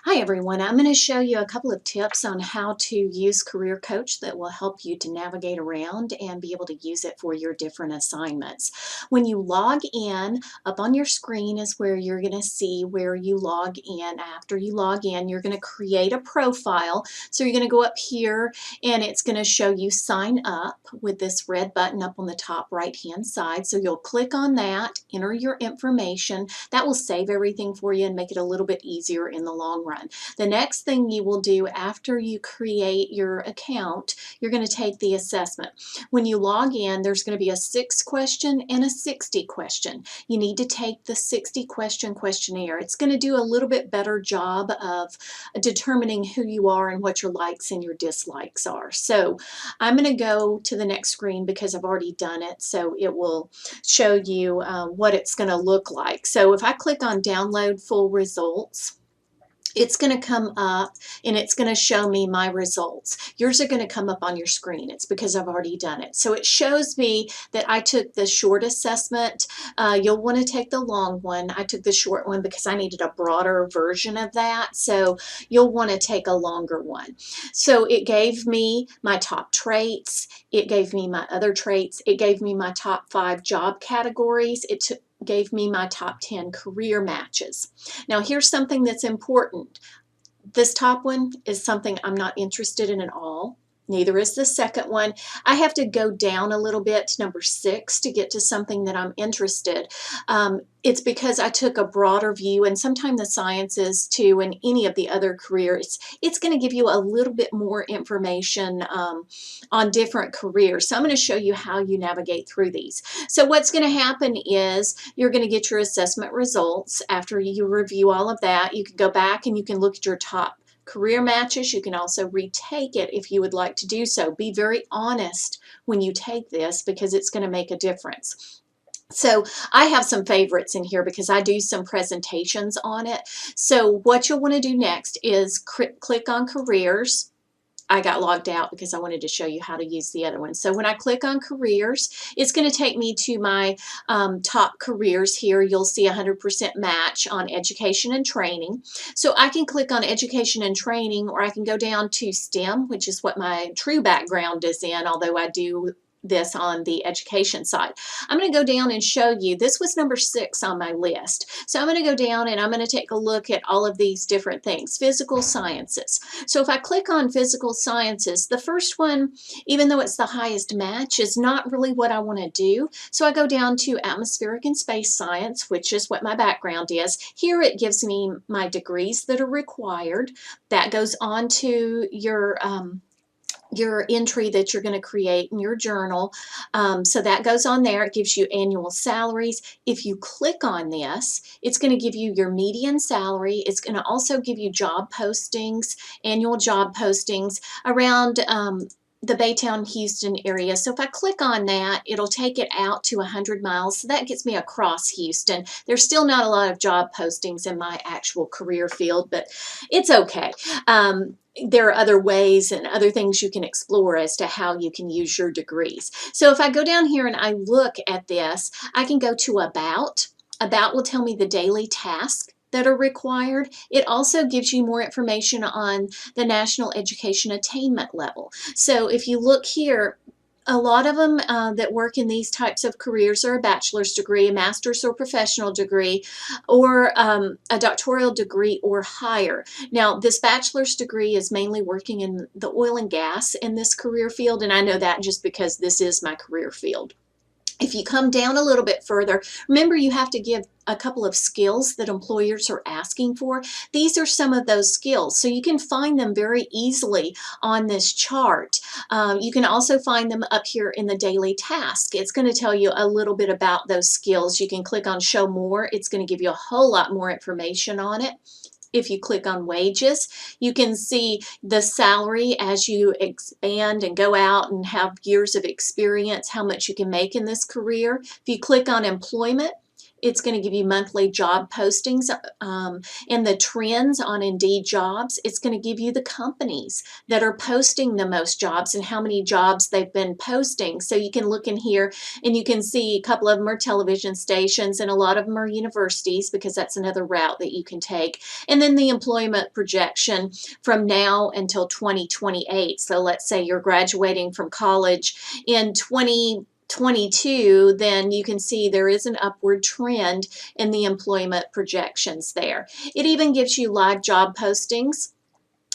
Hi everyone, I'm going to show you a couple of tips on how to use Career Coach that will help you to navigate around and be able to use it for your different assignments. When you log in, up on your screen is where you're going to see where you log in. After you log in, you're going to create a profile. So you're going to go up here and it's going to show you sign up with this red button up on the top right hand side. So you'll click on that, enter your information. That will save everything for you and make it a little bit easier in the long run. The next thing you will do after you create your account, you're going to take the assessment. When you log in, there's going to be a 6 question and a 60 question. You need to take the 60 question questionnaire. It's going to do a little bit better job of determining who you are and what your likes and your dislikes are. So I'm going to go to the next screen because I've already done it, so it will show you what it's going to look like. So if I click on download full results, it's going to come up and it's going to show me my results. Yours are going to come up on your screen. It's because I've already done it. So it shows me that I took the short assessment. You'll want to take the long one. I took the short one because I needed a broader version of that. So you'll want to take a longer one. So it gave me my top traits. It gave me my other traits. It gave me my top 5 job categories. It gave me my top 10 career matches. Now here's something that's important. This top one is something I'm not interested in at all. Neither is the second one. I have to go down a little bit to number 6 to get to something that I'm interested. It's because I took a broader view, and sometimes the sciences too, and any of the other careers, it's going to give you a little bit more information on different careers. So I'm going to show you how you navigate through these. So what's going to happen is you're going to get your assessment results. After you review all of that, you can go back and you can look at your top career matches. You can also retake it if you would like to do so. Be very honest when you take this because it's going to make a difference. So I have some favorites in here because I do some presentations on it. So what you'll want to do next is click on careers. I got logged out because I wanted to show you how to use the other one. So when I click on careers, it's going to take me to my top careers here. You'll see 100% match on education and training. So I can click on education and training, or I can go down to STEM, which is what my true background is in, although I do this on the education side. I'm going to go down and show you, this was number 6 on my list. So I'm going to go down and I'm going to take a look at all of these different things. Physical sciences. So if I click on physical sciences, the first one, even though it's the highest match, is not really what I want to do. So I go down to atmospheric and space science, which is what my background is. Here it gives me my degrees that are required. That goes on to your entry that you're going to create in your journal. So that goes on there. It gives you annual salaries. If you click on this, it's going to give you your median salary. It's going to also give you job postings, annual job postings around the Baytown, Houston area. So if I click on that, it'll take it out to 100 miles. So that gets me across Houston. There's still not a lot of job postings in my actual career field, but it's okay. There are other ways and other things you can explore as to how you can use your degrees. So if I go down here and I look at this, I can go to About. About will tell me the daily tasks that are required. It also gives you more information on the National Education Attainment Level. So if you look here, a lot of them that work in these types of careers are a bachelor's degree, a master's or professional degree, or a doctoral degree or higher. Now, this bachelor's degree is mainly working in the oil and gas in this career field, and I know that just because this is my career field. If you come down a little bit further, remember you have to give a couple of skills that employers are asking for. These are some of those skills, so you can find them very easily on this chart. You can also find them up here in the daily task. It's going to tell you a little bit about those skills. You can click on show more. It's going to give you a whole lot more information on it. If you click on wages, you can see the salary as you expand and go out and have years of experience, how much you can make in this career. If you click on employment, It's going to give you monthly job postings and the trends on Indeed Jobs. It's going to give you the companies that are posting the most jobs and how many jobs they've been posting. So you can look in here and you can see a couple of them are television stations and a lot of them are universities, because that's another route that you can take. And then the employment projection from now until 2028. So let's say you're graduating from college in 2022, then you can see there is an upward trend in the employment projections there. It even gives you live job postings,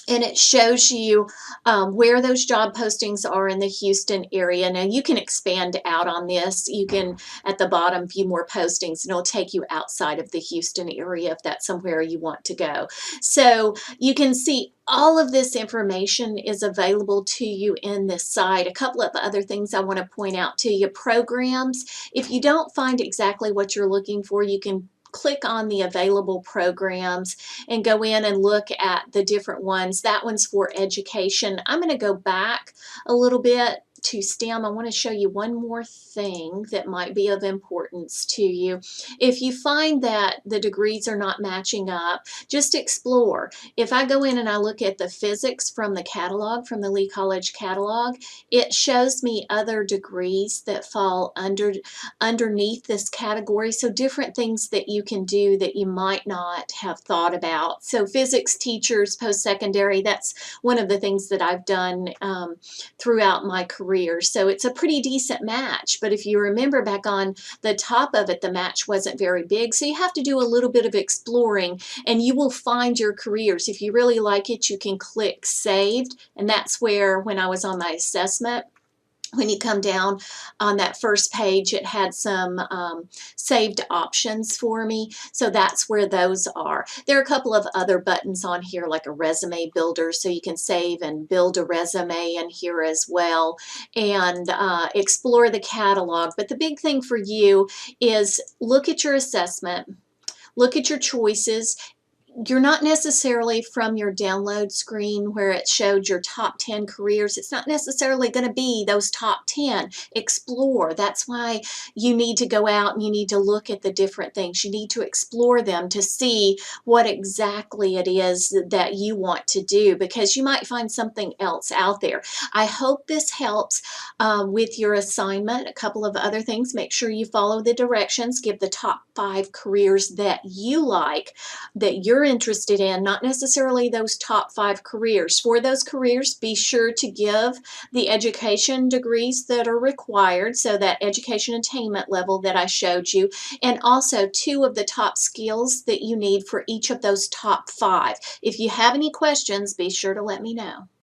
and it shows you where those job postings are in the Houston area. Now you can expand out on this. You can, at the bottom, view more postings, and it'll take you outside of the Houston area if that's somewhere you want to go. So you can see all of this information is available to you in this site. A couple of other things I want to point out to you. Programs. If you don't find exactly what you're looking for, you can click on the available programs and go in and look at the different ones. That one's for education. I'm going to go back a little bit to STEM. I want to show you one more thing that might be of importance to you. If you find that the degrees are not matching up, just explore. If I go in and I look at the physics from the catalog, from the Lee College catalog, it shows me other degrees that fall underneath this category. So different things that you can do that you might not have thought about. So physics teachers, post-secondary, that's one of the things that I've done throughout my career. So it's a pretty decent match. But if you remember back on the top of it, the match wasn't very big. So you have to do a little bit of exploring and you will find your careers. If you really like it, you can click saved. And that's where, when I was on my assessment, when you come down on that first page, it had some saved options for me. So that's where those are. There are a couple of other buttons on here, like a resume builder, so you can save and build a resume in here as well, and explore the catalog. But the big thing for you is look at your assessment, look at your choices. You're not necessarily, from your download screen where it showed your top 10 careers, it's not necessarily going to be those top 10. Explore. That's why you need to go out and you need to look at the different things. You need to explore them to see what exactly it is that you want to do, because you might find something else out there. I hope this helps with your assignment. A couple of other things. Make sure you follow the directions. Give the top 5 careers that you like, that you're interested in, not necessarily those top 5 careers. For those careers, be sure to give the education degrees that are required, so that education attainment level that I showed you, and also 2 of the top skills that you need for each of those top 5. If you have any questions, be sure to let me know.